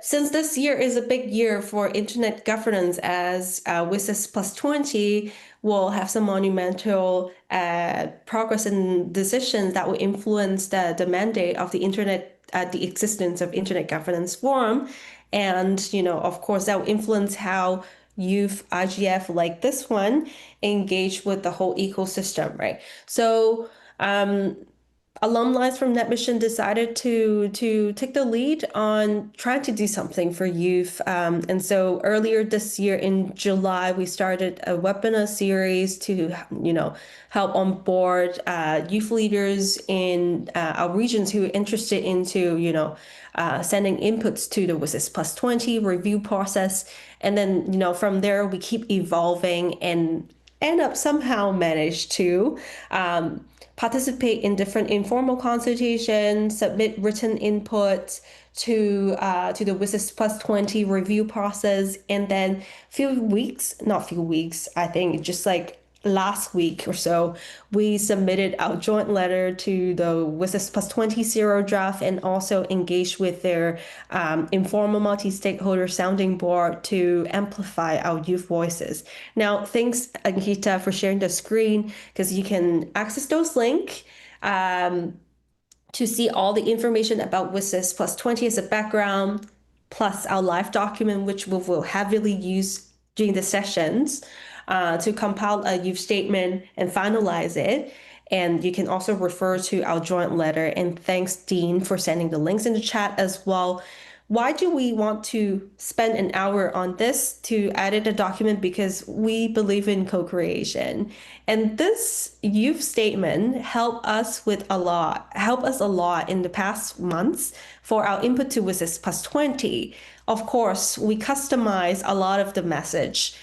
Since this year is a big year for internet governance, as WSIS+20 will have some monumental progress and decisions that will influence the mandate of the internet, the existence of Internet Governance Forum. And, of course, that will influence how youth IGF like this one engage with the whole ecosystem, right? So, alumni from NetMission decided to take the lead on trying to do something for youth. And so earlier this year in July, we started a webinar series to, help onboard youth leaders in our regions who are interested into, sending inputs to the WSIS+20 review process. And then, from there, we keep evolving and end up somehow managed to participate in different informal consultations, submit written input to the WSIS+20 review process, and then not few weeks, I think just like last week or so, we submitted our joint letter to the WSIS+20 zero draft and also engaged with their informal multi-stakeholder sounding board to amplify our youth voices. Now, thanks, Ankita, for sharing the screen, because you can access those links to see all the information about WSIS+20 as a background, plus our live document, which we will heavily use during the sessions to compile a youth statement and finalize it. And you can also refer to our joint letter. And thanks, Dean, for sending the links in the chat as well. Why do we want to spend an hour on this to edit a document? Because we believe in co-creation. And this youth statement helped us a lot in the past months for our input to WSIS+20. Of course, we customize a lot of the message,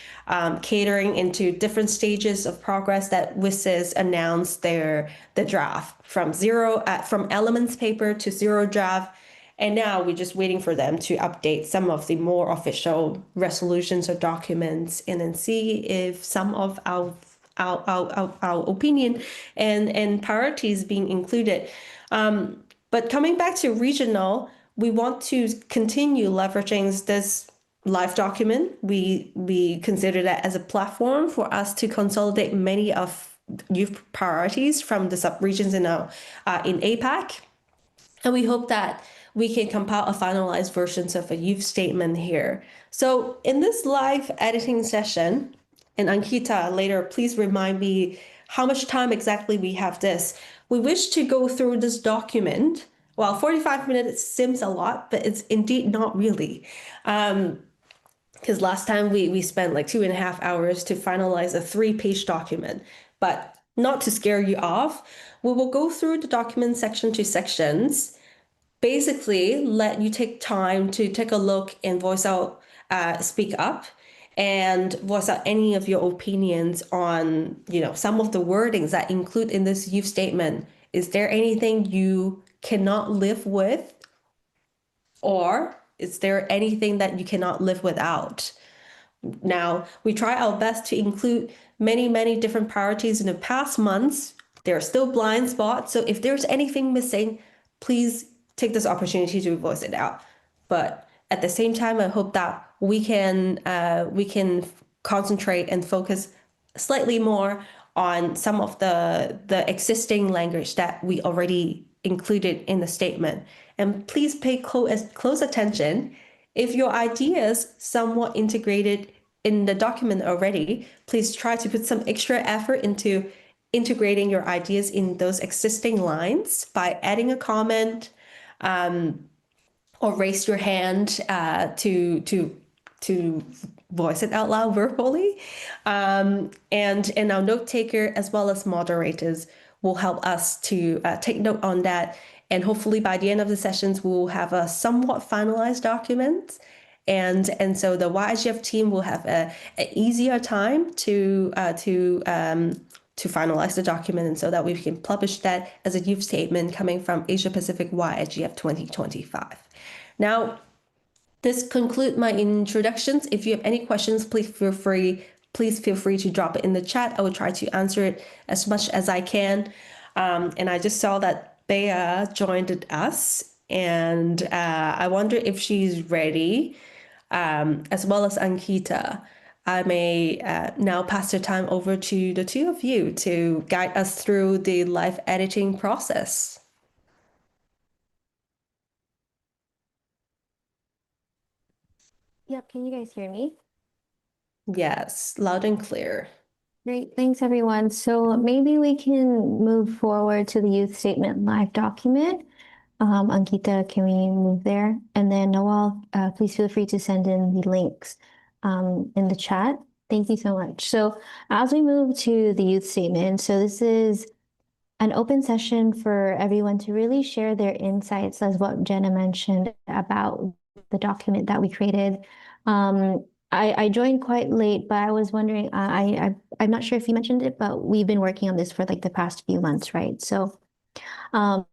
catering into different stages of progress that WSIS announced the draft from elements paper to zero draft. And now we're just waiting for them to update some of the more official resolutions or documents, and then see if some of our opinion and priorities being included. But coming back to regional, we want to continue leveraging this live document. We consider that as a platform for us to consolidate many of youth priorities from the sub-regions in APAC. And we hope that we can compile a finalized versions of a youth statement here. So in this live editing session, and Ankita, later, please remind me how much time exactly we have this. We wish to go through this document. Well, 45 minutes seems a lot, but it's indeed not really. Because last time we spent like 2.5 hours to finalize a 3-page document. But not to scare you off, we will go through the document section to sections, basically let you take time to take a look and speak up and voice out any of your opinions on, some of the wordings that include in this youth statement. Is there anything you cannot live with? Or is there anything that you cannot live without? Now, we try our best to include many, many different priorities in the past months. There are still blind spots. So if there's anything missing, please take this opportunity to voice it out. But at the same time, I hope that we can concentrate and focus slightly more on some of the existing language that we already included in the statement. And please pay close attention. If your ideas somewhat integrated in the document already, please try to put some extra effort into integrating your ideas in those existing lines by adding a comment, or raise your hand to voice it out loud verbally. And our note taker as well as moderators will help us to take note on that. And hopefully by the end of the sessions, we'll have a somewhat finalized document. And so the YIGF team will have an easier time to finalize the document, and so that we can publish that as a youth statement coming from Asia Pacific YIGF 2025. Now, this concludes my introductions. If you have any questions, please feel free to drop it in the chat. I will try to answer it as much as I can. And I just saw that Bea joined us. And I wonder if she's ready, as well as Ankita. I may now pass the time over to the two of you to guide us through the live editing process. Yep, can you guys hear me? Yes, loud and clear. Great, thanks everyone. So maybe we can move forward to the youth statement live document. Ankita, can we move there? And then Noel, please feel free to send in the links in the chat. Thank you so much. So as we move to the youth statement, so this is an open session for everyone to really share their insights, as what Jenna mentioned about the document that we created. I joined quite late, but I was wondering, I'm not sure if you mentioned it, but we've been working on this for like the past few months, right? So um,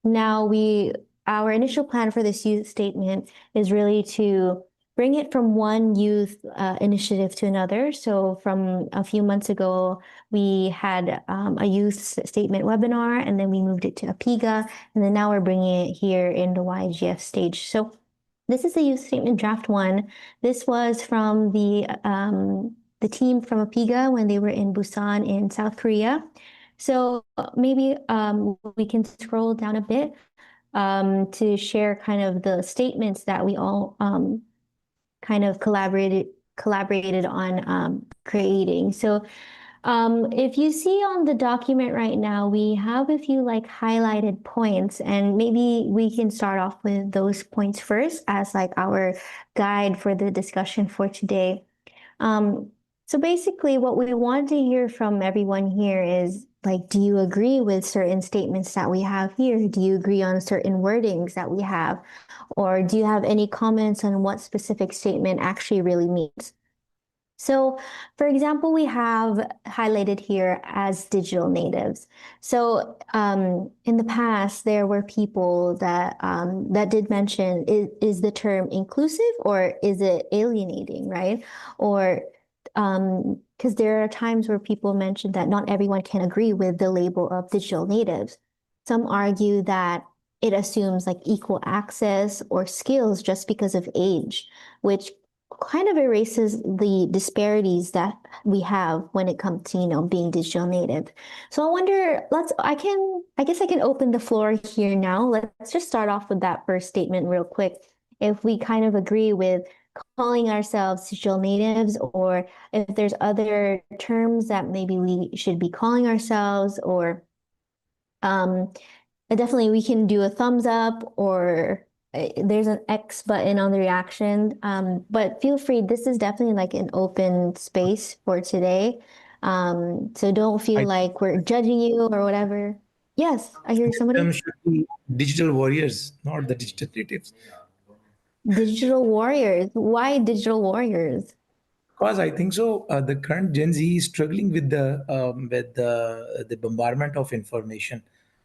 now our initial plan for this youth statement is really to bring it from one youth initiative to another. So from a few months ago, we had a youth statement webinar, and then we moved it to APIGA, and then now we're bringing it here in the YGF stage. So this is the youth statement draft one. This was from the team from APIGA when they were in Busan in South Korea. So maybe we can scroll down a bit to share kind of the statements that we all kind of collaborated on creating. So if you see on the document right now, we have a few like highlighted points, and maybe we can start off with those points first as like our guide for the discussion for today. Um, so basically, what we want to hear from everyone here is like, do you agree with certain statements that we have here? Do you agree on certain wordings that we have? Or do you have any comments on what specific statement actually really means? So, for example, we have highlighted here as digital natives. So, in the past, there were people that did mention, is the term inclusive or is it alienating, right? Or because there are times where people mention that not everyone can agree with the label of digital natives. Some argue that it assumes like equal access or skills just because of age, which kind of erases the disparities that we have when it comes to, being digital native. So I wonder, I guess I can open the floor here now. Let's just start off with that first statement real quick. If we kind of agree with calling ourselves digital natives, or if there's other terms that maybe we should be calling ourselves, or um, definitely we can do a thumbs up, or there's an X button on the reaction. But feel free, this is definitely like an open space for today. So don't feel I like we're judging you or whatever. Yes, I hear think the somebody. term should be digital warriors, not the digital natives. Digital warriors. Why digital warriors? Because I think so, the current Gen Z is struggling with the bombardment of information.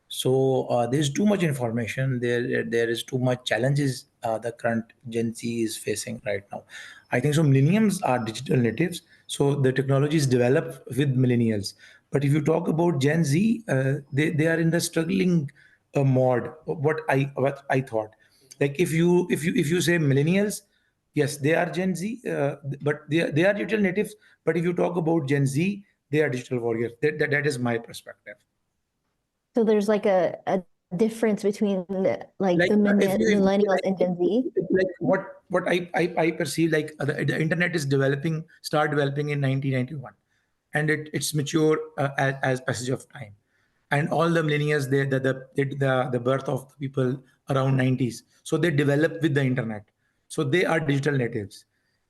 So there's too much information. There is too much challenges the current Gen Z is facing right now. I think so. Millennials are digital natives, so the technology is developed with millennials. But if you talk about Gen Z, they are in the struggling mode. What I thought, like if you say millennials. Yes, they are Gen Z, but they are digital natives. But if you talk about Gen Z, they are digital warriors. That is my perspective. So there's like a difference between like Like the if millennials and Gen Z. like what I perceive, like the internet is start developing in 1991, and it's mature as passage of time, and all the millennials, the birth of the people around 90s, so they develop with the internet, so they are digital natives.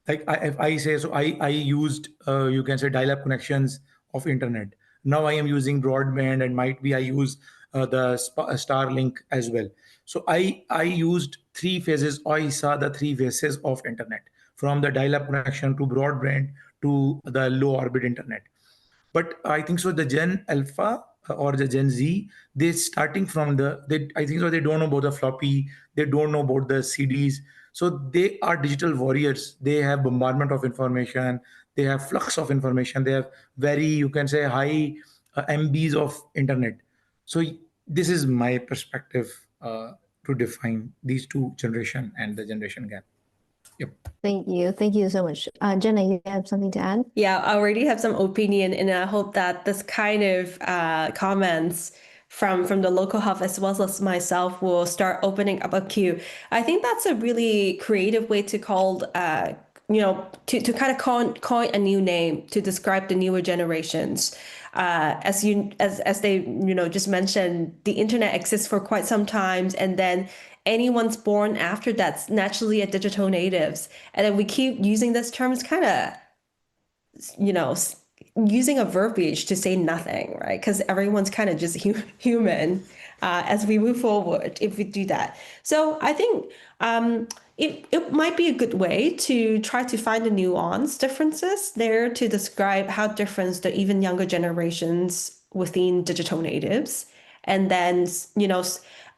Like if I say so, I used you can say dial-up connections of internet. Now I am using broadband, and might be I use Starlink as well. So I used three phases. I saw the three phases of internet, from the dial-up connection to broadband to the low orbit internet. But I think so the Gen Alpha or the Gen Z, they starting from I think so they don't know about the floppy, they don't know about the CDs. So they are digital warriors. They have bombardment of information, they have flux of information, they have very, you can say, high MBs of internet. So this is my perspective to define these two generation and the generation gap. Yep. Thank you. Thank you so much. Jenna, you have something to add? Yeah, I already have some opinion, and I hope that this kind of comments from the local hub as well as myself will start opening up a queue. I think that's a really creative way to call, to kind of coin a new name to describe the newer generations. As they just mentioned, the internet exists for quite some time, and then anyone's born after that's naturally a digital natives, and then we keep using this term. It's kind of using a verbiage to say nothing, right? Because everyone's kind of just human as we move forward if we do that. So I think it might be a good way to try to find the nuance differences there to describe how different the even younger generations within digital natives, and then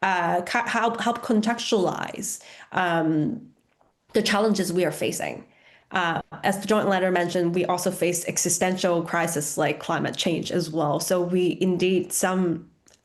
help contextualize the challenges we are facing. As the joint letter mentioned, we also face existential crisis like climate change as well. So we indeed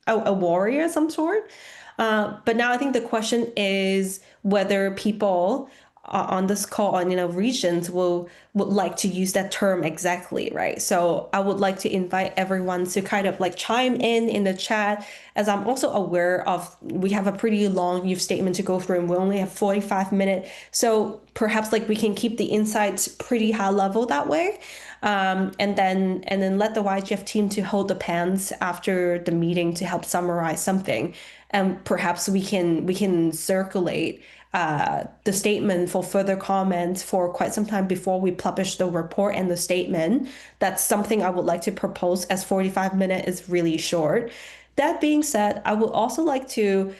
a warrior of some sort. But now I think the question is whether people on this call on regions would like to use that term exactly, right? So I would like to invite everyone to kind of like chime in the chat, as I'm also aware of we have a pretty long youth statement to go through and we only have 45 minutes. So perhaps like we can keep the insights pretty high level that way. And then let the YGF team to hold the pens after the meeting to help summarize something. And perhaps we can circulate the statement for further comments for quite some time before we publish the report and the statement. That's something I would like to propose, as 45 minutes is really short. That being said, I would also like to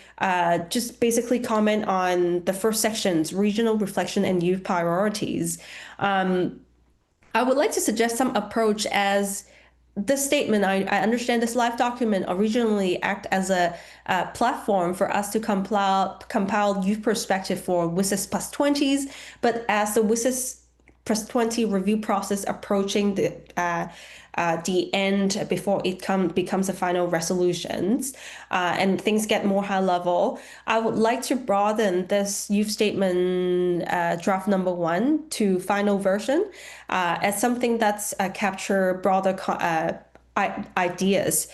just basically comment on the first sections, regional reflection and youth priorities. I would like to suggest some approach as this statement. I understand this live document originally act as a platform for us to compile youth perspective for WSIS plus 20s, but as the WSIS plus 20 review process approaching the end before it becomes a final resolutions, and things get more high level, I would like to broaden this youth statement draft number 1 to final version as something that's capture broader ideas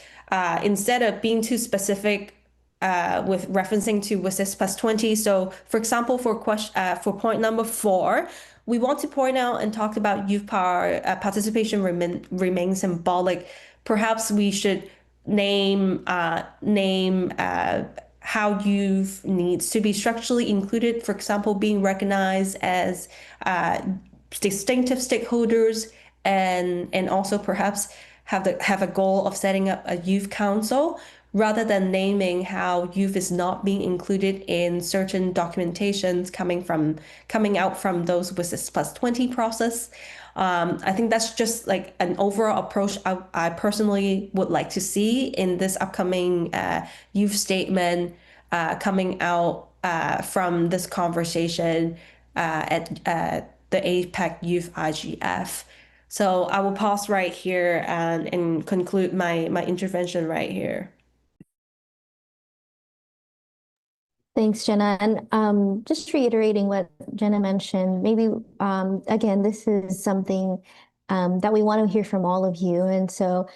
instead of being too specific with referencing to WSIS plus 20. So for example, for point number 4, we want to point out and talk about youth power participation remains symbolic. Perhaps we should name how youth needs to be structurally included, for example, being recognized as distinctive stakeholders, and also perhaps have a goal of setting up a youth council, rather than naming how youth is not being included in certain documentations coming out from those WSIS plus 20 process. I think that's just like an overall approach I personally would like to see in this upcoming youth statement coming out from this conversation at the APAC Youth IGF. So I will pause right here and conclude my intervention right here. Thanks, Jenna. And just reiterating what Jenna mentioned, maybe, again, this is something that we want to hear from all of you. And so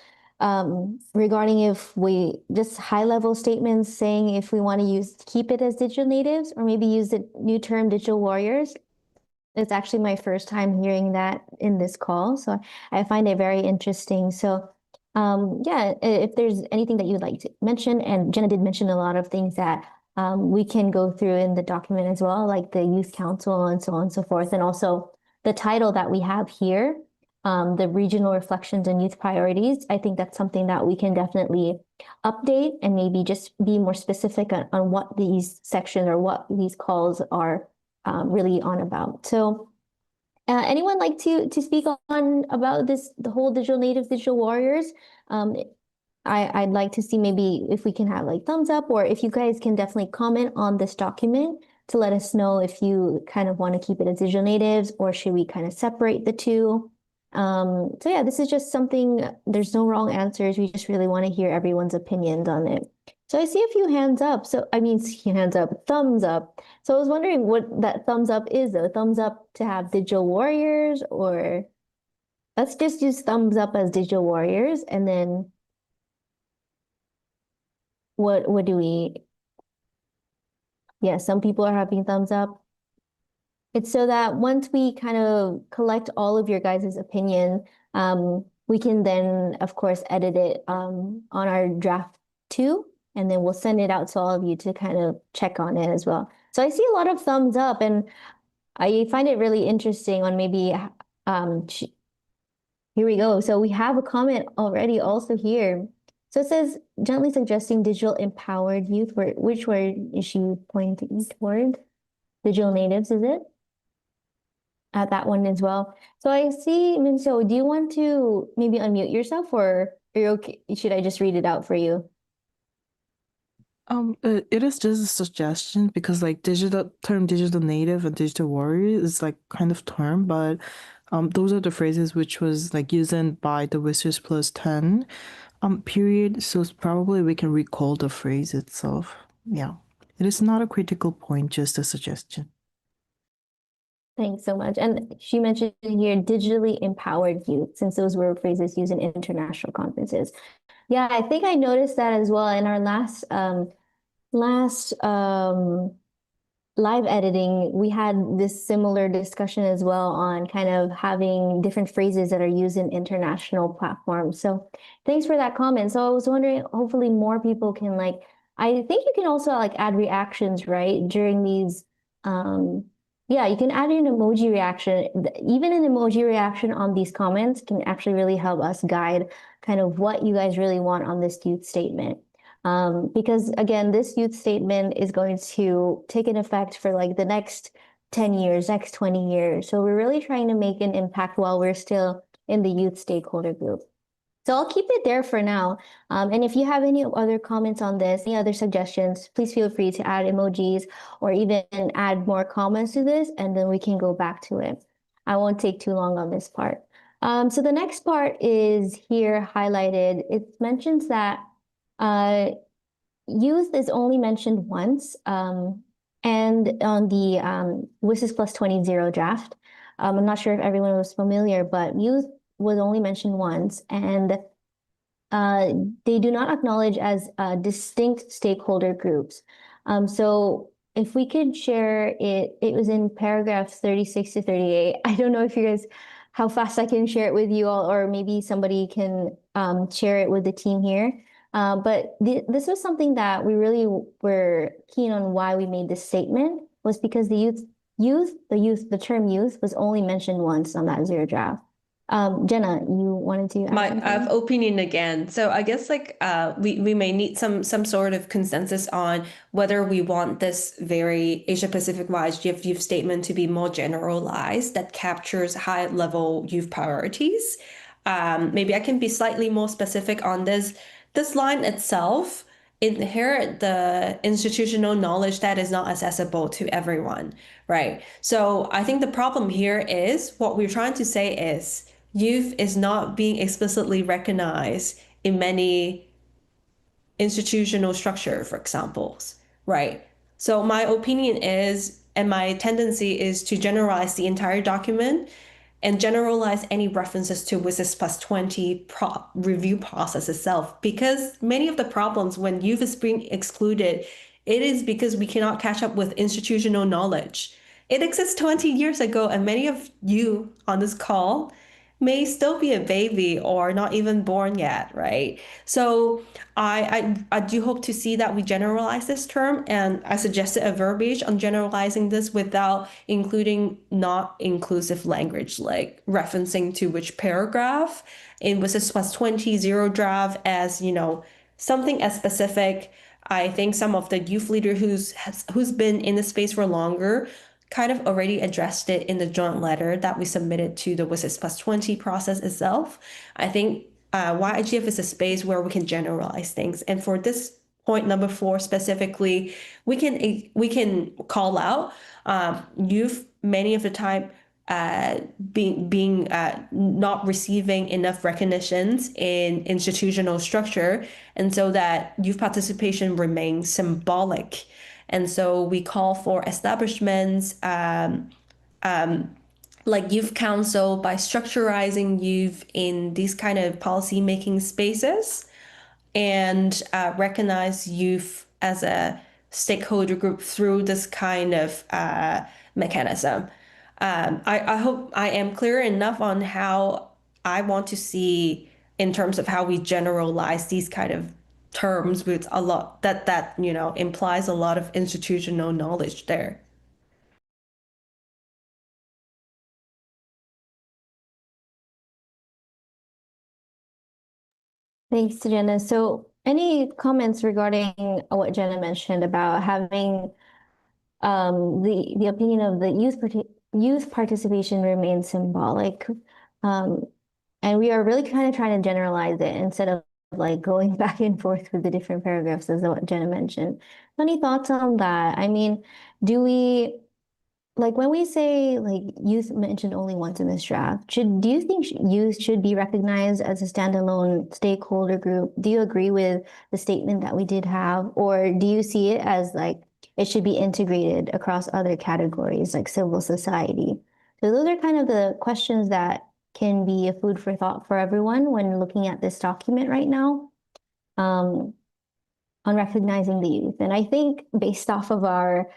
regarding if we just high-level statements saying if we want to keep it as digital natives or maybe use the new term digital warriors. It's actually my first time hearing that in this call. So I find it very interesting. So yeah, if there's anything that you'd like to mention, and Jenna did mention a lot of things that we can go through in the document as well, like the youth council and so on and so forth. And also the title that we have here, the regional reflections and youth priorities. I think that's something that we can definitely update and maybe just be more specific on what these sections or what these calls are really on about. So anyone like to speak on about the whole digital natives, digital warriors? I'd like to see maybe if we can have like thumbs up, or if you guys can definitely comment on this document to let us know if you kind of want to keep it as digital natives, or should we kind of separate the two? So yeah, this is just something, there's no wrong answers. We just really want to hear everyone's opinions on it. So I see a few hands up. So I mean, hands up, thumbs up. So I was wondering what that thumbs up is though. Thumbs up to have digital warriors, or let's just use thumbs up as digital warriors. And then what do we, yeah, some people are having thumbs up. It's so that once we kind of collect all of your guys' opinion, we can then, of course, edit it on our draft 2, and then we'll send it out to all of you to kind of check on it as well. So I see a lot of thumbs up, and I find it really interesting on maybe, here we go. So we have a comment already also here. So it says, gently suggesting digital empowered youth. Which word is she pointing toward? Digital natives, is it? At that one as well. So I see, Minso, do you want to maybe unmute yourself, or are you okay? Should I just read it out for you? It is just a suggestion because like digital native and digital warrior is like kind of term, but those are the phrases which was like used by the WSIS+10 period. So probably we can recall the phrase itself. Yeah, it is not a critical point, just a suggestion. Thanks so much. And she mentioned here digitally empowered youth, since those were phrases used in international conferences. Yeah, I think I noticed that as well in our last live editing. We had this similar discussion as well on kind of having different phrases that are used in international platforms. So thanks for that comment. So I was wondering, hopefully more people can like, I think you can also like add reactions, right? During these, yeah, you can add an emoji reaction. Even an emoji reaction on these comments can actually really help us guide kind of what you guys really want on this youth statement. Because again, this youth statement is going to take an effect for like the next 10 years, next 20 years. So we're really trying to make an impact while we're still in the youth stakeholder group. So I'll keep it there for now. And if you have any other comments on this, any other suggestions, please feel free to add emojis or even add more comments to this, and then we can go back to it. I won't take too long on this part. So the next part is here highlighted. It mentions that youth is only mentioned once, and on the WSIS+20 draft. I'm not sure if everyone was familiar, but youth was only mentioned once, and they do not acknowledge as distinct stakeholder groups. So if we could share it, it was in paragraphs 36 to 38. I don't know if you guys, how fast I can share it with you all, or maybe somebody can share it with the team here. But this was something that we really were keen on. Why we made this statement was because the term youth was only mentioned once on that zero draft. Jenna, you wanted to add I have opinion again. So I guess like we may need some sort of consensus on whether we want this very Asia Pacific wide youth statement to be more generalized that captures high level youth priorities. Maybe I can be slightly more specific on this. This line itself inherit the institutional knowledge that is not accessible to everyone, right? So I think the problem here is what we're trying to say is youth is not being explicitly recognized in many institutional structure, for examples, right? So my opinion is, and my tendency is to generalize the entire document and generalize any references to WSIS+20 review process itself, because many of the problems when youth is being excluded, it is because we cannot catch up with institutional knowledge. It exists 20 years ago, and many of you on this call may still be a baby or not even born yet, right? So I do hope to see that we generalize this term, and I suggested a verbiage on generalizing this without including not inclusive language, like referencing to which paragraph in WSIS+20 zero draft as, something as specific. I think some of the youth leader who's been in the space for longer kind of already addressed it in the joint letter that we submitted to the WSIS+20 process itself. I think YIGF is a space where we can generalize things. And for this point number 4 specifically, we can call out youth many of the time being not receiving enough recognitions in institutional structure, and so that youth participation remains symbolic. And so we call for establishments like youth council by structurizing youth in these kind of policy making spaces and recognize youth as a stakeholder group through this kind of mechanism. I hope I am clear enough on how I want to see in terms of how we generalize these kind of terms with a lot that implies a lot of institutional knowledge there. Thanks, Jenna. So any comments regarding what Jenna mentioned about having the opinion of the youth participation remains symbolic? And we are really kind of trying to generalize it instead of like going back and forth with the different paragraphs as what Jenna mentioned. Any thoughts on that? I mean, do we like when we say like youth mentioned only once in this draft, do you think youth should be recognized as a standalone stakeholder group? Do you agree with the statement that we did have, or do you see it as like it should be integrated across other categories like civil society? So those are kind of the questions that can be a food for thought for everyone when looking at this document right now. On recognizing the youth. And I think based off of our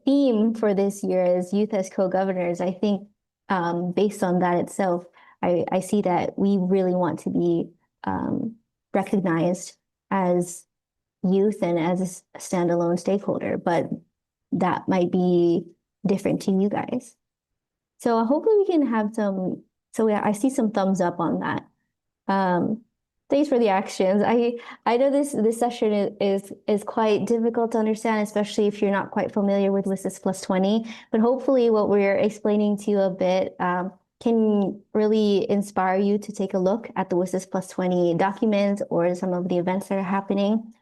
theme for this year is youth as co-governors. I think based on that itself, I see that we really want to be recognized as youth and as a standalone stakeholder, but that might be different to you guys. So hopefully we can have I see some thumbs up on that. Thanks for the actions. I know this session is quite difficult to understand, especially if you're not quite familiar with WSIS+20. But hopefully, what we're explaining to you a bit can really inspire you to take a look at the WSIS+20 documents or some of the events that are happening,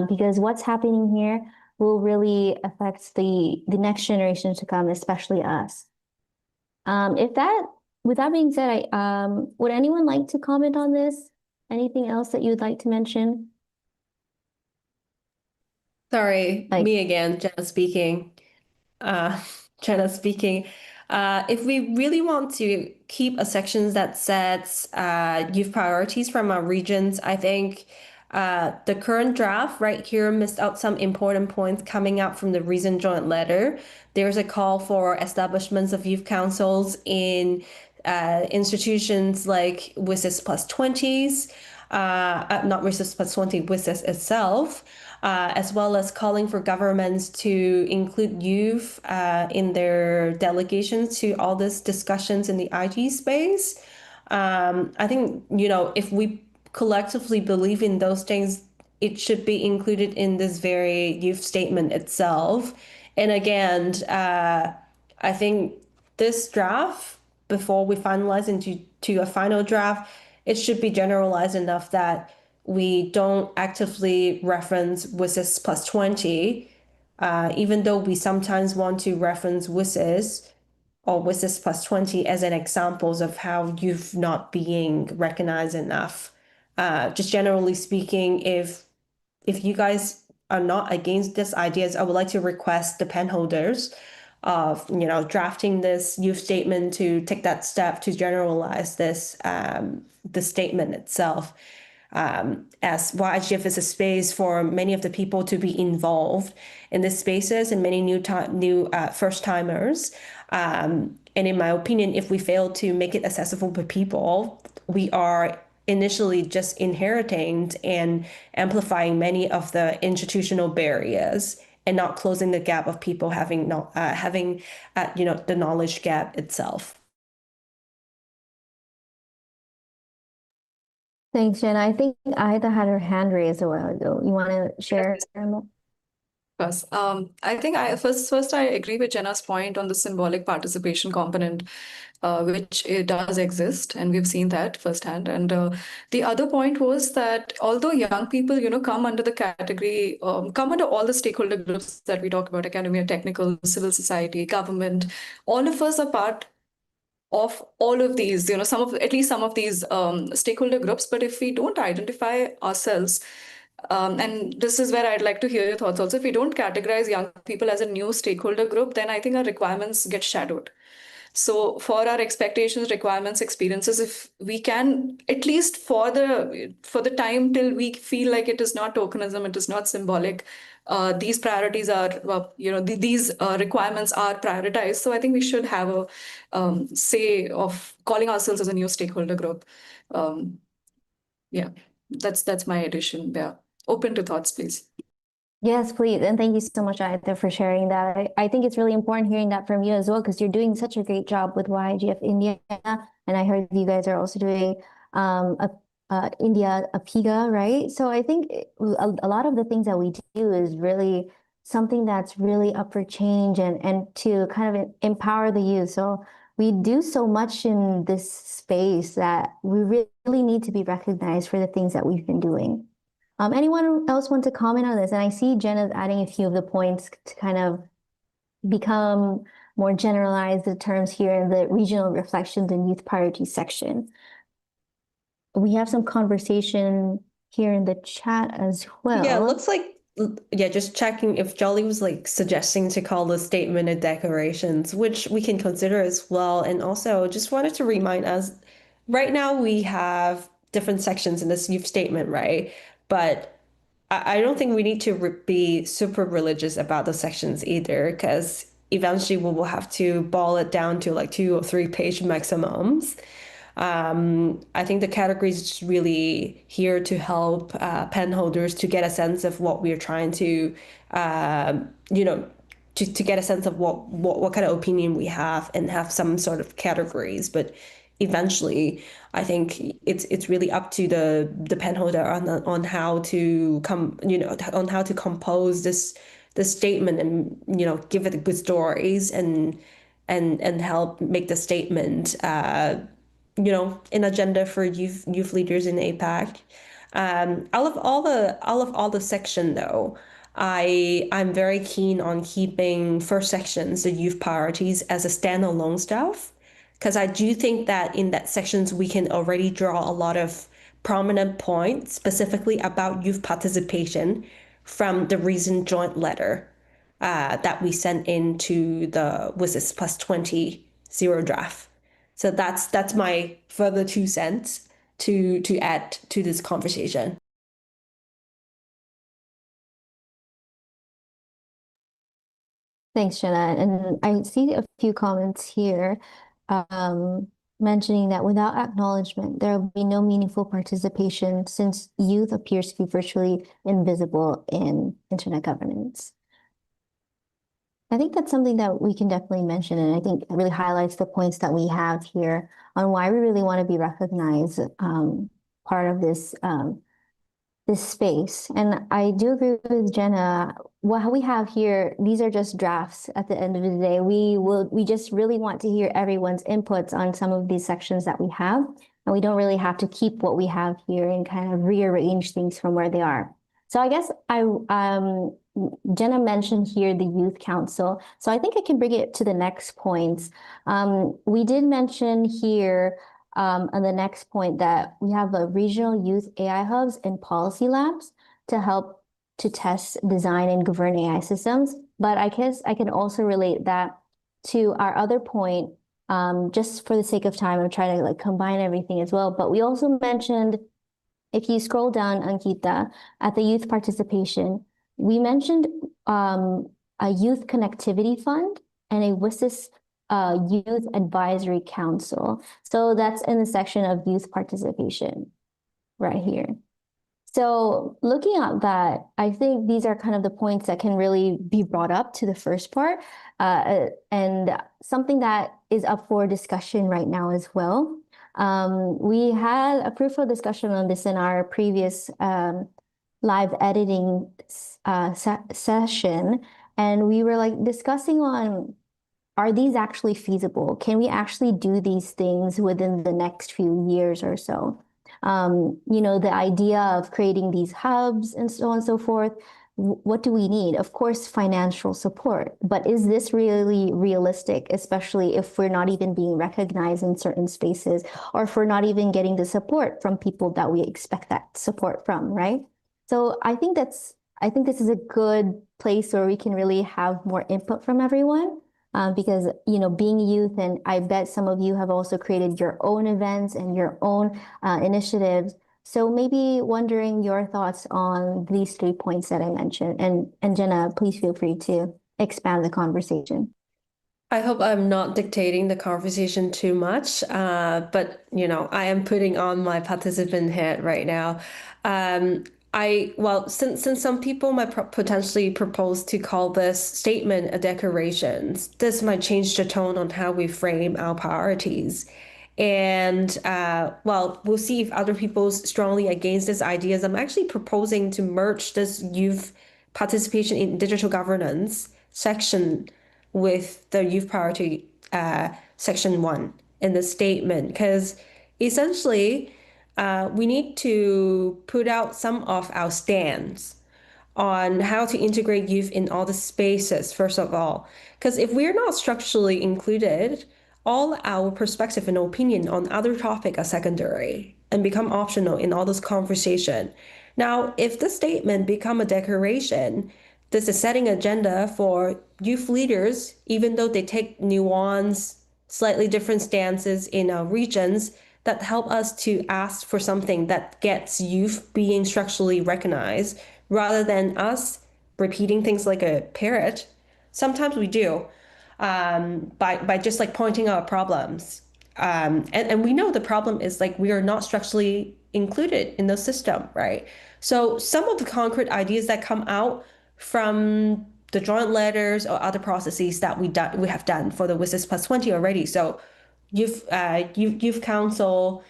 because what's happening here will really affect the next generation to come, especially us. With that being said, would anyone like to comment on this? Anything else that you'd like to mention? Sorry, me again, Jenna speaking. Jenna speaking. If we really want to keep a section that sets youth priorities from our regions, I think the current draft right here missed out some important points coming out from the recent joint letter. There's a call for establishments of youth councils in institutions like WSIS+20s, not WSIS+20, WSIS itself, as well as calling for governments to include youth in their delegations to all these discussions in the IT space. I think, if we collectively believe in those things, it should be included in this very youth statement itself. And again, I think this draft, before we finalize into a final draft, it should be generalized enough that we don't actively reference WSIS+20, even though we sometimes want to reference WSIS or WSIS+20 as an examples of how youth not being recognized enough. Just generally speaking, if you guys are not against these ideas, I would like to request the pen holders of drafting this youth statement to take that step to generalize this the statement itself, as WSIS is a space for many of the people to be involved in these spaces and many new first timers. And in my opinion, if we fail to make it accessible to people, we are initially just inheriting and amplifying many of the institutional barriers and not closing the gap of people having the knowledge gap itself. Thanks, Jenna. I think Ida had her hand raised a while ago. You want to share? Yes. I think first I agree with Jenna's point on the symbolic participation component, which it does exist, and we've seen that firsthand. And the other point was that although young people, come under the category, come under all the stakeholder groups that we talk about, academia, technical, civil society, government, all of us are part of all of these, at least some of these stakeholder groups. But if we don't identify ourselves, and this is where I'd like to hear your thoughts also. If we don't categorize young people as a new stakeholder group, then I think our requirements get shadowed. So for our expectations, requirements, experiences, if we can, at least for the time till we feel like it is not tokenism, it is not symbolic, these priorities are, these requirements are prioritized. So I think we should have a say of calling ourselves as a new stakeholder group. Yeah, that's my addition. Yeah. Open to thoughts, please. Yes, please. And thank you so much, Aida, for sharing that. I think it's really important hearing that from you as well, because you're doing such a great job with WSIS India. And I heard you guys are also doing India APIGA, right? So I think a lot of the things that we do is really something that's really up for change and to kind of empower the youth. So we do so much in this space that we really need to be recognized for the things that we've been doing. Anyone else want to comment on this? And I see Jenna's adding a few of the points to kind of become more generalized, the terms here in the regional reflections and youth priorities section. We have some conversation here in the chat as well. Yeah, it looks like, just checking if Jolly was like suggesting to call the statement of declarations, which we can consider as well. And also just wanted to remind us, right now we have different sections in this youth statement, right? But I don't think we need to be super religious about the sections either, because eventually we will have to boil it down to like 2 or 3 page maximums. I think the category is just really here to help pen holders to get a sense of what we're trying to, to get a sense of what kind of opinion we have and have some sort of categories. But eventually, I think it's really up to the pen holder on how to on how to compose this statement and give it good stories and help make the statement an agenda for youth leaders in APAC. Out of all the section though, I'm very keen on keeping first sections, the youth priorities, as a standalone stuff, because I do think that in that sections we can already draw a lot of prominent points specifically about youth participation from the recent joint letter that we sent into the WSIS+20 zero draft. So that's my further 2 cents to add to this conversation. Thanks, Jenna. And I see a few comments here mentioning that without acknowledgement, there will be no meaningful participation since youth appears to be virtually invisible in internet governance. I think that's something that we can definitely mention, and I think it really highlights the points that we have here on why we really want to be recognized part of this this space. And I do agree with Jenna. What we have here, these are just drafts at the end of the day. We just really want to hear everyone's inputs on some of these sections that we have, and we don't really have to keep what we have here and kind of rearrange things from where they are. So I guess Jenna mentioned here the Youth Council. So I think I can bring it to the next points. We did mention here on the next point that we have a regional youth AI hubs and policy labs to help to test, design, and govern AI systems. But I guess I can also relate that to our other point, just for the sake of time, I'm trying to like combine everything as well. But we also mentioned, if you scroll down, Ankita, at the youth participation, we mentioned a youth connectivity fund and a WSIS Youth Advisory Council. So that's in the section of youth participation right here. So looking at that, I think these are kind of the points that can really be brought up to the first part, and something that is up for discussion right now as well. We had a fruitful discussion on this in our previous live editing session, and we were like discussing on, are these actually feasible? Can we actually do these things within the next few years or so? The idea of creating these hubs and so on and so forth. What do we need? Of course, financial support, but is this really realistic, especially if we're not even being recognized in certain spaces, or if we're not even getting the support from people that we expect that support from, right? So I think this is a good place where we can really have more input from everyone. Because, being youth, and I bet some of you have also created your own events and your own initiatives. So maybe wondering your thoughts on these 3 points that I mentioned. And Jenna, please feel free to expand the conversation. I hope I'm not dictating the conversation too much, but I am putting on my participant hat right now. Since some people might potentially propose to call this statement a decorations, this might change the tone on how we frame our priorities. And we'll see if other people's strongly against these ideas. I'm actually proposing to merge this youth participation in digital governance section with the youth priority section 1 in the statement, because essentially we need to put out some of our stands on how to integrate youth in all the spaces, first of all. Because if we're not structurally included, all our perspective and opinion on other topic are secondary and become optional in all this conversation. Now, if the statement become a declaration, this is setting agenda for youth leaders, even though they take nuanced, slightly different stances in our regions that help us to ask for something that gets youth being structurally recognized rather than us repeating things like a parrot. Sometimes we do, by just like pointing out problems. And we know the problem is like we are not structurally included in the system, right? So some of the concrete ideas that come out from the joint letters or other processes that we have done for the WSIS+20 already. So youth council,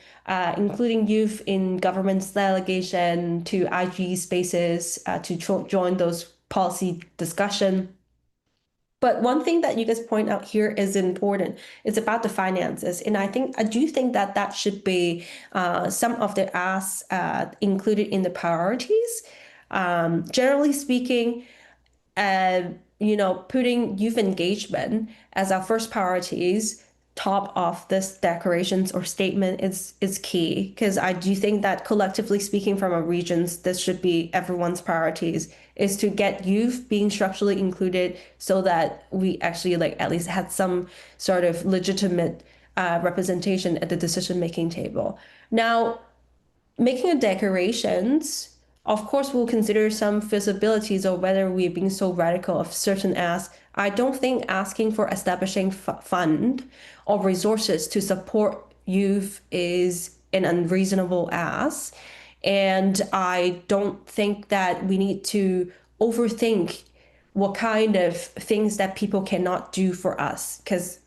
including youth in government's delegation to IG spaces to join those policy discussion. But one thing that you guys point out here is important. It's about the finances, and I do think that that should be some of the asks included in the priorities. Generally speaking, putting youth engagement as our first priorities top of this declarations or statement is key, because I do think that collectively speaking from our regions, this should be everyone's priorities, is to get youth being structurally included so that we actually like at least had some sort of legitimate representation at the decision-making table. Now, making a decorations, of course, we'll consider some feasibilities or whether we're being so radical of certain asks. I don't think asking for establishing fund or resources to support youth is an unreasonable ask. And I don't think that we need to overthink what kind of things that people cannot do for us, because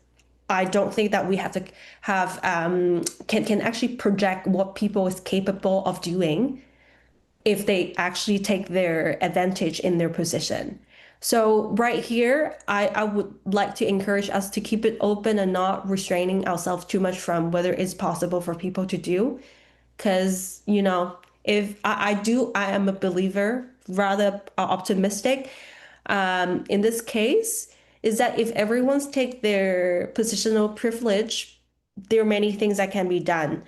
I don't think that we have to have can actually project what people is capable of doing if they actually take their advantage in their position. So right here, I would like to encourage us to keep it open and not restraining ourselves too much from whether it's possible for people to do. Because, if I am a believer, rather optimistic in this case, is that if everyone's take their positional privilege, there are many things that can be done.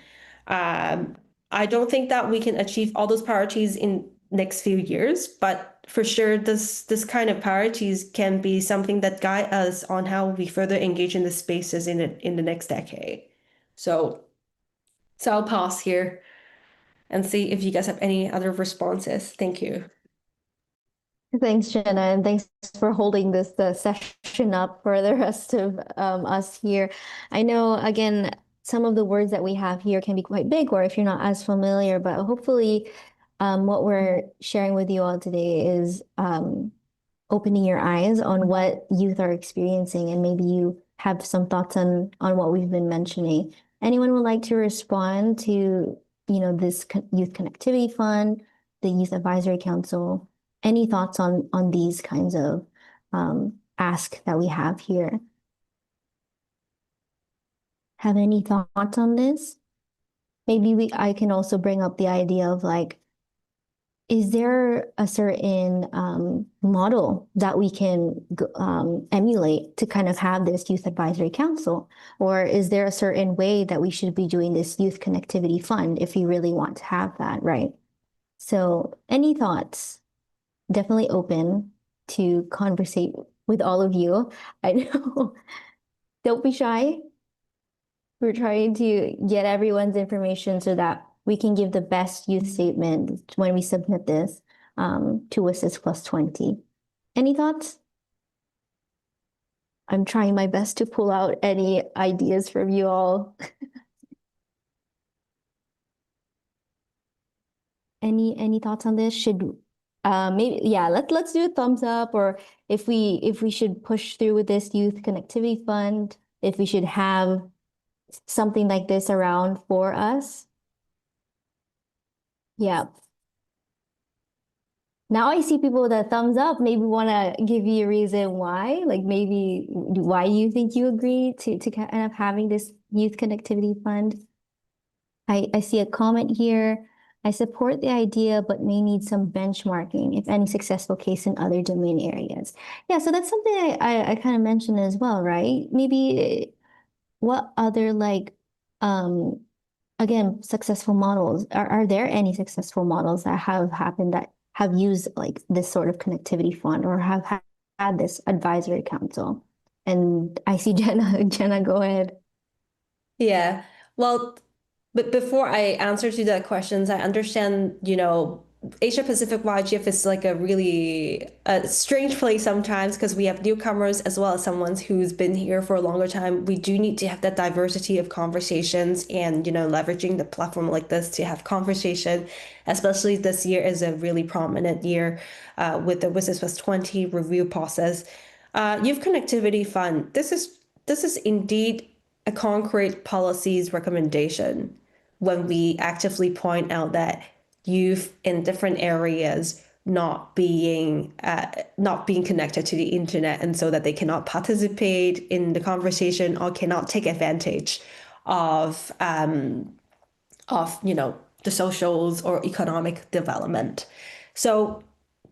I don't think that we can achieve all those priorities in next few years, but for sure, this kind of priorities can be something that guide us on how we further engage in the spaces in the next decade. So I'll pause here and see if you guys have any other responses. Thank you. Thanks, Jenna, and thanks for holding this the session up for the rest of us here. I know, again, some of the words that we have here can be quite big, or if you're not as familiar, but hopefully what we're sharing with you all today is opening your eyes on what youth are experiencing, and maybe you have some thoughts on what we've been mentioning. Anyone would like to respond to, this Youth Connectivity Fund, the Youth Advisory Council. Any thoughts on these kinds of ask that we have here? Have any thoughts on this? Maybe I can also bring up the idea of like, is there a certain model that we can emulate to kind of have this youth advisory council? Or is there a certain way that we should be doing this youth connectivity fund if we really want to have that, right? So any thoughts? Definitely open to conversate with all of you. I know, don't be shy. We're trying to get everyone's information so that we can give the best youth statement when we submit this to WSIS+20. Any thoughts? I'm trying my best to pull out any ideas from you all. Any thoughts on this? Should maybe yeah, let's do a thumbs up, or if we should push through with this youth connectivity fund, if we should have something like this around for us. Yeah. Now I see people with a thumbs up, maybe want to give you a reason why, like maybe why you think you agree to kind of having this youth connectivity fund. I see a comment here. I support the idea, but may need some benchmarking, if any successful case in other domain areas. Yeah, so that's something I kind of mentioned as well, right? Maybe what other like, again, successful models, are there any successful models that have happened that have used like this sort of connectivity fund or have had this advisory council? And I see Jenna, go ahead. Yeah. Well, but before I answer to the questions, I understand, Asia Pacific YGF is like a really strange place sometimes because we have newcomers as well as someone who's been here for a longer time. We do need to have that diversity of conversations and, leveraging the platform like this to have conversation, especially this year is a really prominent year with the WSIS+20 review process. Youth Connectivity Fund, this is indeed a concrete policies recommendation when we actively point out that youth in different areas not being connected to the internet, and so that they cannot participate in the conversation or cannot take advantage of the socials or economic development. So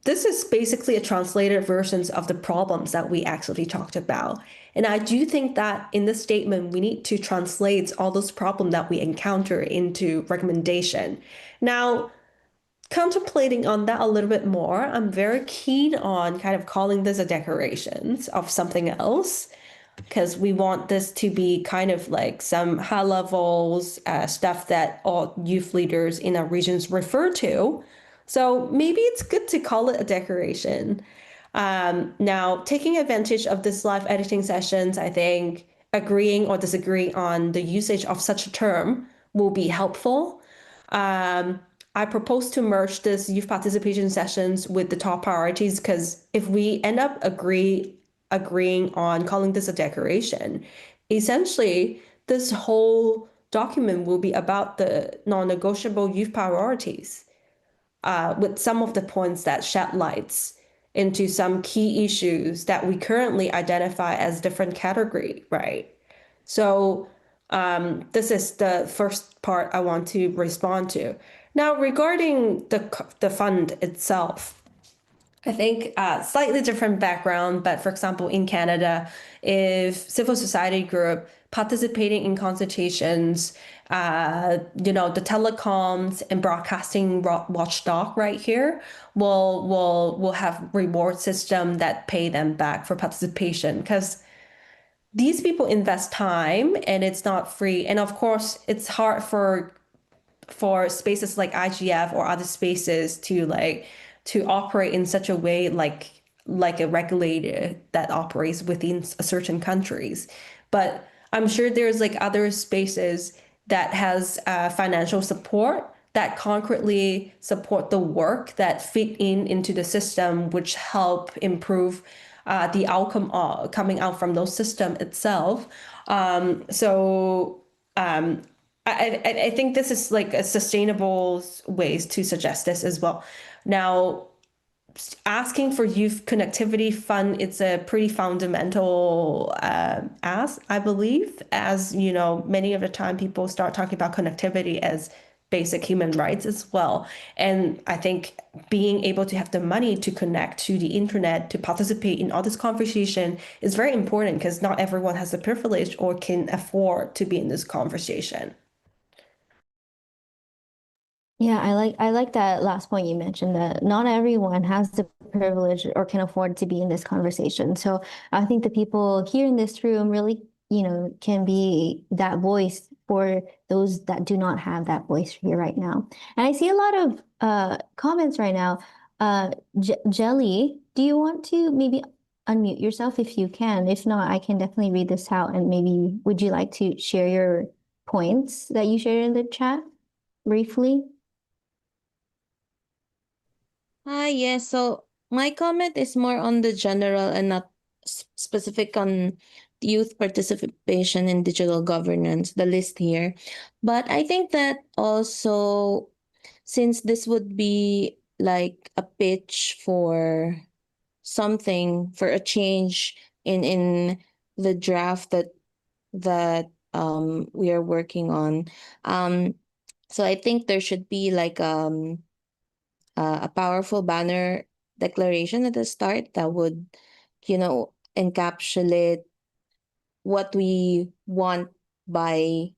this is basically a translated version of the problems that we actually talked about. And I do think that in this statement, we need to translate all those problems that we encounter into recommendation. Now, contemplating on that a little bit more, I'm very keen on kind of calling this a declaration of something else, because we want this to be kind of like some high levels stuff that all youth leaders in our regions refer to. So maybe it's good to call it a declaration. Now, taking advantage of this live editing sessions, I think agreeing or disagreeing on the usage of such a term will be helpful. I propose to merge this youth participation sessions with the top priorities, because if we end up agreeing on calling this a declaration, essentially this whole document will be about the non-negotiable youth priorities, with some of the points that shed lights into some key issues that we currently identify as different category, right? So this is the first part I want to respond to. Now, regarding the fund itself, I think slightly different background, but for example, in Canada, if civil society group participating in consultations, the telecoms and broadcasting watchdog right here will have reward system that pay them back for participation, because these people invest time and it's not free. And of course, it's hard for spaces like IGF or other spaces to operate in such a way like a regulator that operates within certain countries. But I'm sure there's like other spaces that has financial support that concretely support the work that fit into the system, which help improve the outcome coming out from those system itself. I think this is like a sustainable ways to suggest this as well. Now, asking for youth connectivity fund, it's a pretty fundamental ask, I believe, as you know, many of the time people start talking about connectivity as basic human rights as well. And I think being able to have the money to connect to the internet to participate in all this conversation is very important because not everyone has the privilege or can afford to be in this conversation. Yeah, I like that last point you mentioned, that not everyone has the privilege or can afford to be in this conversation. So I think the people here in this room really, can be that voice for those that do not have that voice here right now. And I see a lot of comments right now. Jelly, do you want to maybe unmute yourself if you can? If not, I can definitely read this out, and maybe would you like to share your points that you shared in the chat briefly? Yes. So my comment is more on the general and not specific on youth participation in digital governance, the list here. But I think that also, since this would be like a pitch for something, for a change in the draft that we are working on. So I think there should be like a powerful banner declaration at the start that would, encapsulate what we want by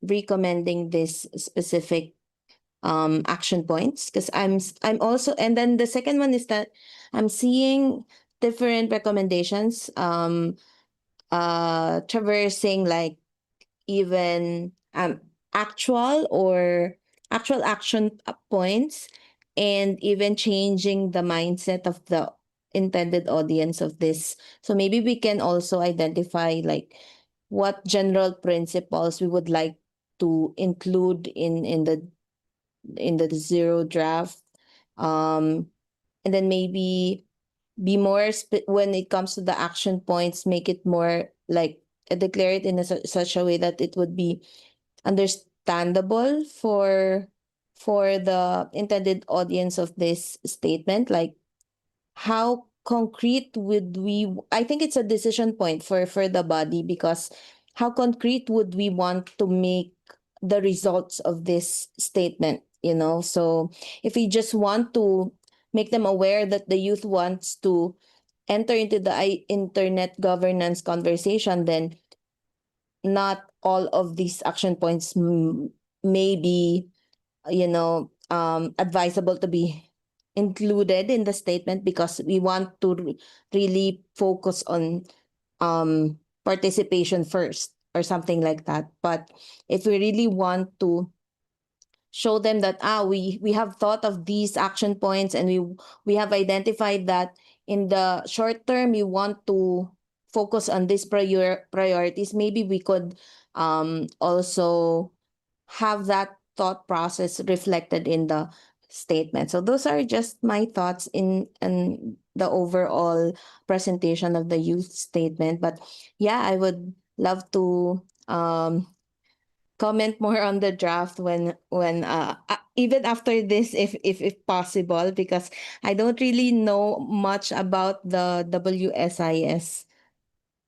recommending this specific action points. Because I'm also, and then the second one is that I'm seeing different recommendations traversing like even actual or actual action points, and even changing the mindset of the intended audience of this. So maybe we can also identify like what general principles we would like to include in the zero draft, and then maybe be more when it comes to the action points, make it more like declare it in such a way that it would be understandable for the intended audience of this statement. Like, how concrete would we, I think it's a decision point for the body, because how concrete would we want to make the results of this statement, so if we just want to make them aware that the youth wants to enter into the internet governance conversation, then not all of these action points may be, advisable to be included in the statement, because we want to really focus on participation first or something like that. But if we really want to show them that we have thought of these action points, and we have identified that in the short term we want to focus on these priorities, maybe we could also have that thought process reflected in the statement. So those are just my thoughts in the overall presentation of the youth statement. But yeah, I would love to comment more on the draft when even after this, if possible, because I don't really know much about the WSIS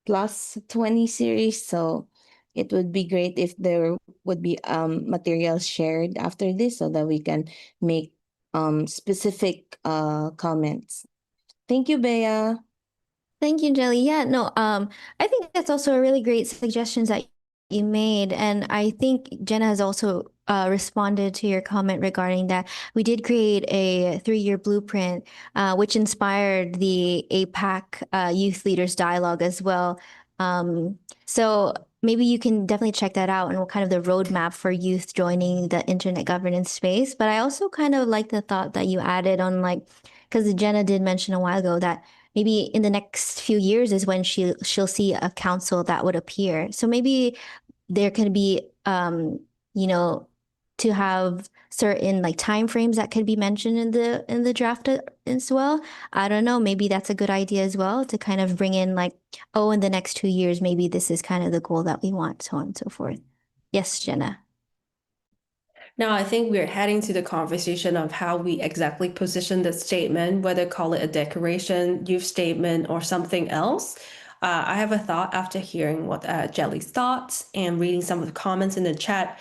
plus 20 series. So it would be great if there would be materials shared after this, so that we can make specific comments. Thank you, Bea. Thank you, Jelly. Yeah, no, I think that's also a really great suggestions that you made. And I think Jenna has also responded to your comment regarding that. We did create a 3-year blueprint, which inspired the APAC Youth Leaders Dialogue as well. So maybe you can definitely check that out, and what kind of the roadmap for youth joining the internet governance space. But I also kind of like the thought that you added on, like, because Jenna did mention a while ago that maybe in the next few years is when she'll see a council that would appear. So maybe there can be, to have certain like time frames that could be mentioned in the draft as well. I don't know. Maybe that's a good idea as well, to kind of bring in like, oh, in the next 2 years, maybe this is kind of the goal that we want, so on and so forth. Yes, Jenna. Now, I think we're heading to the conversation of how we exactly position the statement, whether call it a declaration, youth statement, or something else. I have a thought after hearing what Jelly's thoughts and reading some of the comments in the chat.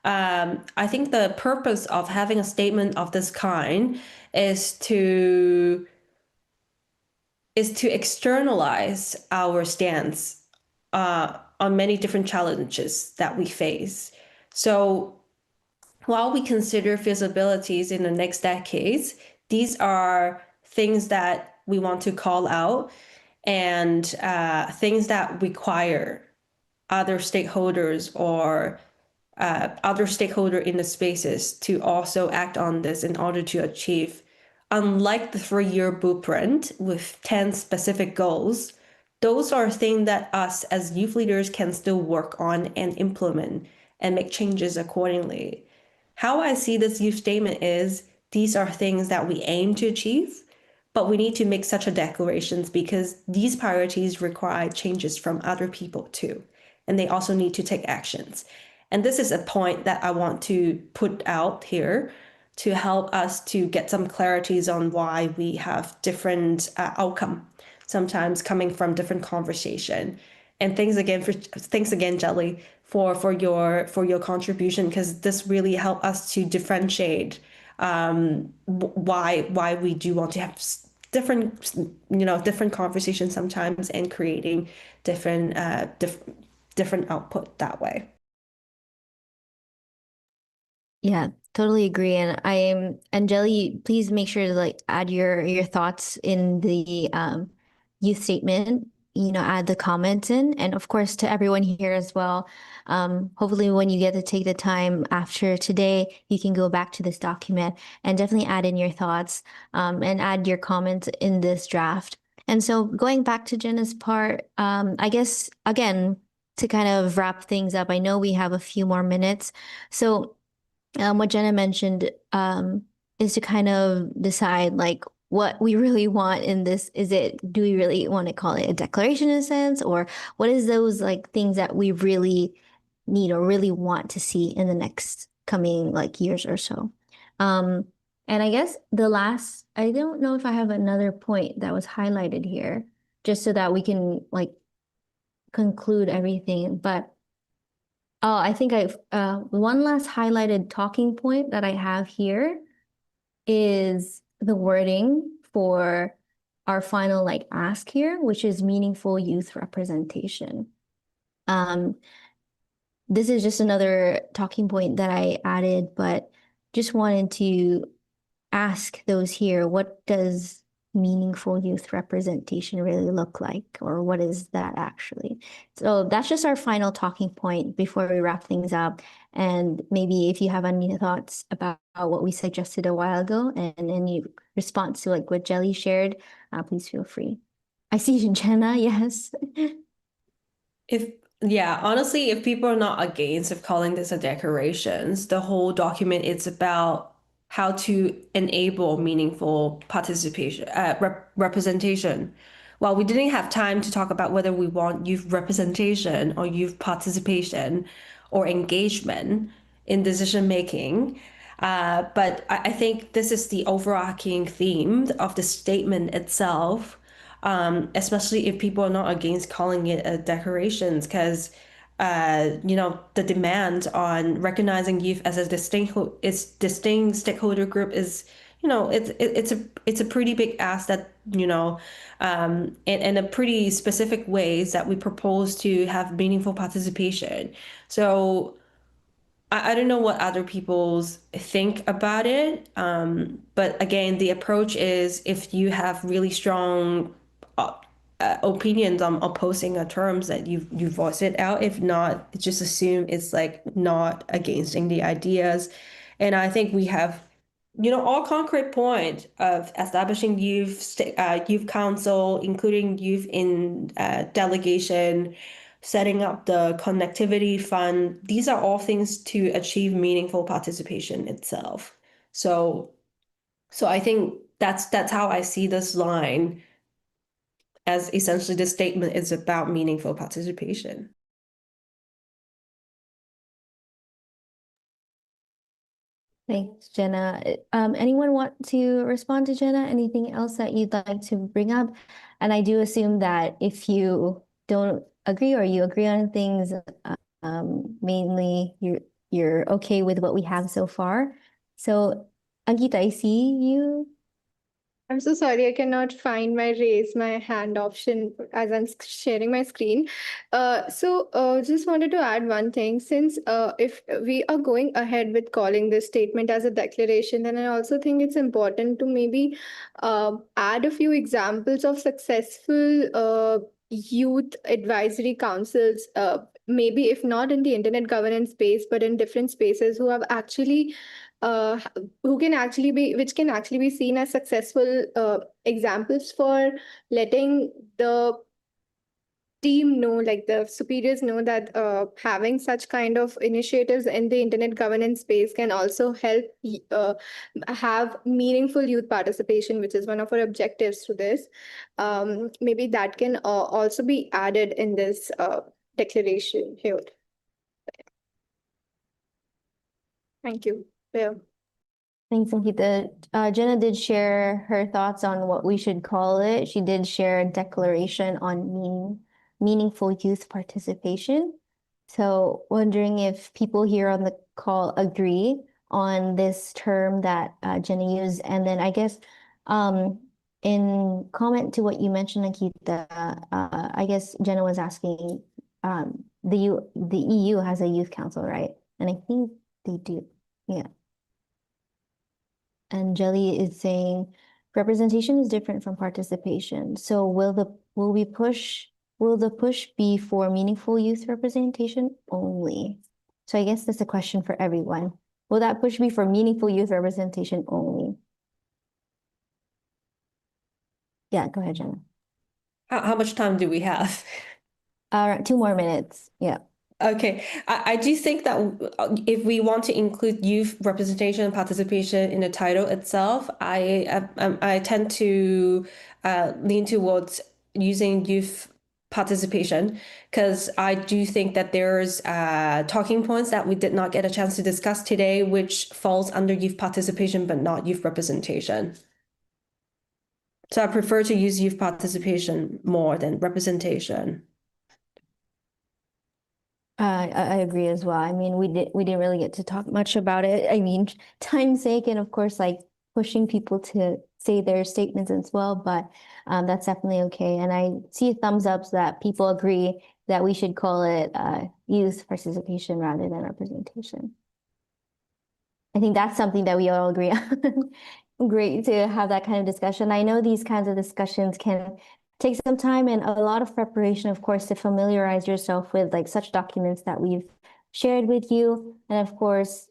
I think the purpose of having a statement of this kind is to externalize our stance on many different challenges that we face. So while we consider feasibilities in the next decades, these are things that we want to call out and things that require other stakeholders or other stakeholder in the spaces to also act on this in order to achieve. Unlike the 3-year blueprint with 10 specific goals, those are things that us as youth leaders can still work on and implement and make changes accordingly. How I see this youth statement is these are things that we aim to achieve, but we need to make such a declarations because these priorities require changes from other people too, and they also need to take actions. And this is a point that I want to put out here to help us to get some clarities on why we have different outcome, sometimes coming from different conversation. And thanks again, Jelly, for your contribution, because this really helped us to differentiate why we do want to have different conversations sometimes and creating different output that way. Yeah, totally agree. And Jelly, please make sure to like add your thoughts in the youth statement, add the comments in. And of course to everyone here as well. Hopefully when you get to take the time after today, you can go back to this document and definitely add in your thoughts and add your comments in this draft. And so going back to Jenna's part, I guess again, to kind of wrap things up, I know we have a few more minutes. So what Jenna mentioned is to kind of decide like what we really want in this. Do we really want to call it a declaration in a sense, or what is those like things that we really need or really want to see in the next coming like years or so? And I guess I don't know if I have another point that was highlighted here, just so that we can like conclude everything, but oh, I think one last highlighted talking point that I have here is the wording for our final like ask here, which is meaningful youth representation. This is just another talking point that I added, but just wanted to ask those here, what does meaningful youth representation really look like, or what is that actually? So that's just our final talking point before we wrap things up. And maybe if you have any thoughts about what we suggested a while ago and any response to like what Jelly shared, please feel free. I see Jenna, yes. Honestly, if people are not against of calling this a decorations, the whole document is about how to enable meaningful participation, representation. While we didn't have time to talk about whether we want youth representation or youth participation or engagement in decision making, but I think this is the overarching theme of the statement itself, especially if people are not against calling it a decorations, because the demand on recognizing youth as a distinct stakeholder group is, it's a pretty big ask that, in a pretty specific ways that we propose to have meaningful participation. So I don't know what other people think about it. But again, the approach is if you have really strong opinions on opposing a terms that you voice it out. If not, just assume it's like not against the ideas. And I think we have, all concrete point of establishing youth council, including youth in delegation, setting up the connectivity fund. These are all things to achieve meaningful participation itself. So I think that's how I see this line, as essentially the statement is about meaningful participation. Thanks, Jenna. Anyone want to respond to Jenna? Anything else that you'd like to bring up? And I do assume that if you don't agree or you agree on things, mainly you're okay with what we have so far. So, Ankita, I see you. I'm so sorry, I cannot find my raise my hand option as I'm sharing my screen. Just wanted to add one thing. Since if we are going ahead with calling this statement as a declaration, then I also think it's important to maybe add a few examples of successful youth advisory councils, maybe if not in the internet governance space, but in different spaces who have actually uh, which can actually be seen as successful examples for letting the team know, like the superiors know, that having such kind of initiatives in the internet governance space can also help have meaningful youth participation, which is one of our objectives to this. Maybe that can also be added in this declaration here. Thank you. Yeah. Thanks, Ankita. Jenna did share her thoughts on what we should call it. She did share a declaration on meaningful youth participation. So wondering if people here on the call agree on this term that Jenna used. And then I guess in comment to what you mentioned, Ankita, I guess Jenna was asking, the EU has a youth council, right? And I think they do. Yeah. And Jelly is saying representation is different from participation. So will the push be for meaningful youth representation only? So I guess that's a question for everyone. Will that push be for meaningful youth representation only? Yeah, go ahead, Jenna. How much time do we have? 2 more minutes. Yeah. Okay, I do think that if we want to include youth representation and participation in the title itself, I tend to lean towards using youth participation, because I do think that there's talking points that we did not get a chance to discuss today, which falls under youth participation but not youth representation. So I prefer to use youth participation more than representation. I agree as well. I mean, we didn't really get to talk much about it. I mean, time's sake, and of course, like pushing people to say their statements as well. But that's definitely okay. And I see thumbs ups that people agree that we should call it youth participation rather than representation. I think that's something that we all agree on. Great to have that kind of discussion. I know these kinds of discussions can take some time and a lot of preparation, of course, to familiarize yourself with like such documents that we've shared with you. And of course,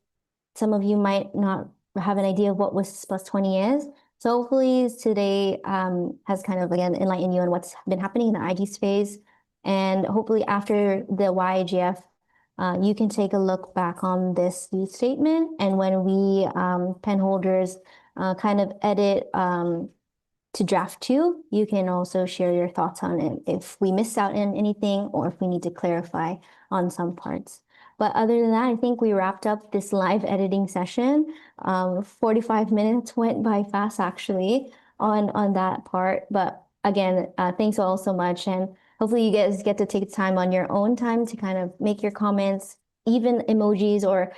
some of you might not have an idea of what WSIS+20 is. So hopefully today has kind of, again, enlightened you on what's been happening in the IG space. And hopefully after the YIGF, you can take a look back on this youth statement. And when we pen holders kind of edit to draft 2, you can also share your thoughts on it if we miss out on anything or if we need to clarify on some parts. But other than that, I think we wrapped up this live editing session. 45 minutes went by fast, actually, on that part. But again, thanks all so much. And hopefully you guys get to take time on your own time to kind of make your comments, even emojis, or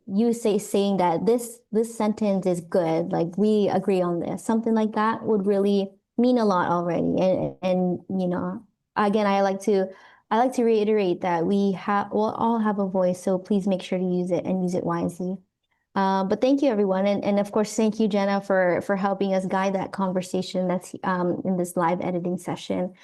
you saying that this sentence is good, like we agree on this, something like that would really mean a lot already. And you know, again, I like to reiterate that we'll all have a voice, so please make sure to use it and use it wisely. But thank you, everyone. And of course, thank you, Jenna, for helping us guide that conversation that's in this live editing session.